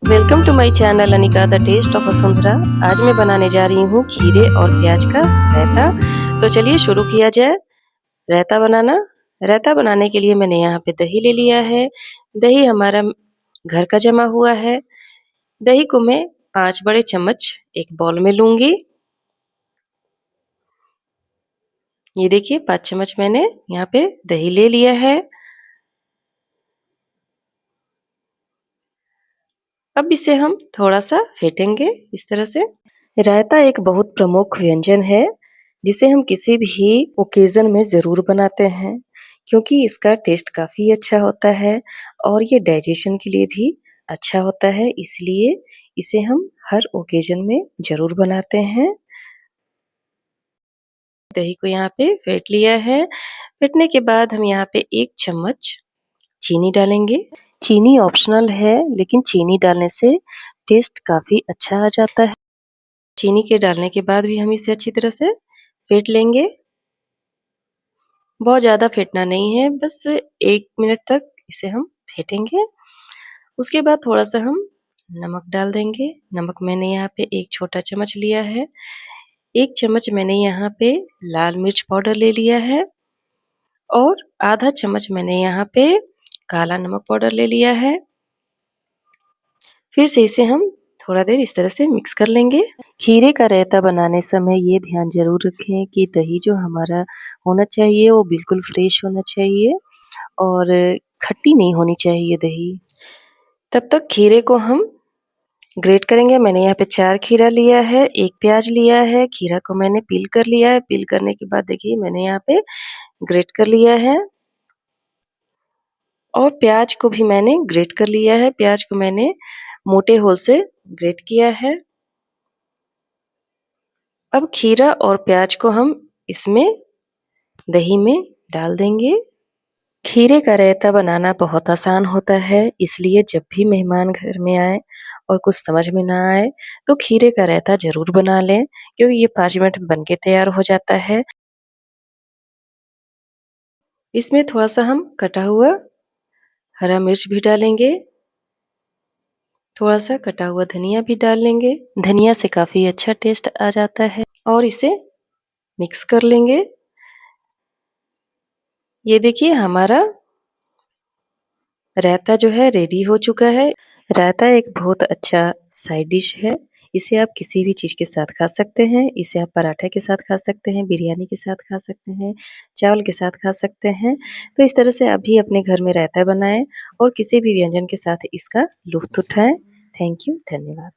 Welcome to my channel Anika the taste of Vasundhara. आज मैं बनाने जा रही हूँ खीरे और प्याज का रायता। तो चलिए शुरू किया जाए रायता बनाना। रायता बनाने के लिए मैंने यहाँ पे दही ले लिया है। दही हमारा घर का जमा हुआ है। दही को मैं 5 बड़े चम्मच एक बाउल में लूंगी। ये देखिए 5 चम्मच मैंने यहाँ पे दही ले लिया है। अब इसे हम थोड़ा सा फेंटेंगे इस तरह से। रायता एक बहुत प्रमुख व्यंजन है जिसे हम किसी भी ओकेजन में ज़रूर बनाते हैं, क्योंकि इसका टेस्ट काफ़ी अच्छा होता है और ये डाइजेशन के लिए भी अच्छा होता है, इसलिए इसे हम हर ओकेजन में ज़रूर बनाते हैं। दही को यहाँ पे फेंट लिया है। फेंटने के बाद हम यहाँ पे 1 चम्मच चीनी डालेंगे। चीनी ऑप्शनल है, लेकिन चीनी डालने से टेस्ट काफ़ी अच्छा आ जाता है। चीनी के डालने के बाद भी हम इसे अच्छी तरह से फेंट लेंगे। बहुत ज़्यादा फेंटना नहीं है, बस 1 मिनट तक इसे हम फेंटेंगे। उसके बाद थोड़ा-सा हम नमक डाल देंगे। नमक मैंने यहाँ पे 1 छोटा चम्मच लिया है। 1 चम्मच मैंने यहाँ पे लाल मिर्च पाउडर ले लिया है और आधा चम्मच मैंने यहाँ पे काला नमक पाउडर ले लिया है। फिर से इसे हम थोड़ा देर इस तरह से मिक्स कर लेंगे। खीरे का रायता बनाने समय ये ध्यान ज़रूर रखें कि दही जो हमारा होना चाहिए वो बिल्कुल फ्रेश होना चाहिए और खट्टी नहीं होनी चाहिए दही। तब तक खीरे को हम ग्रेट करेंगे। मैंने यहाँ पे 4 खीरा लिया है, 1 प्याज लिया है। खीरा को मैंने पील कर लिया है। पील करने के बाद देखिए मैंने यहाँ पे ग्रेट कर लिया है और प्याज को भी मैंने ग्रेट कर लिया है। प्याज को मैंने मोटे होल से ग्रेट किया है। अब खीरा और प्याज को हम इसमें दही में डाल देंगे। खीरे का रायता बनाना बहुत आसान होता है, इसलिए जब भी मेहमान घर में आए और कुछ समझ में ना आए तो खीरे का रायता ज़रूर बना लें, क्योंकि ये 5 मिनट में बन के तैयार हो जाता है। इसमें थोड़ा-सा हम कटा हुआ हरा मिर्च भी डालेंगे। थोड़ा-सा कटा हुआ धनिया भी डाल लेंगे। धनिया से काफ़ी अच्छा टेस्ट आ जाता है और इसे मिक्स कर लेंगे। ये देखिए हमारा रायता जो है रेडी हो चुका है। रायता एक बहुत अच्छा साइड डिश है। इसे आप किसी भी चीज़ के साथ खा सकते हैं। इसे आप पराठे के साथ खा सकते हैं, बिरयानी के साथ खा सकते हैं, चावल के साथ खा सकते हैं। तो इस तरह से आप भी अपने घर में रायता बनाएँ और किसी भी व्यंजन के साथ इसका लुत्फ़ उठाएँ। थैंक यू, धन्यवाद।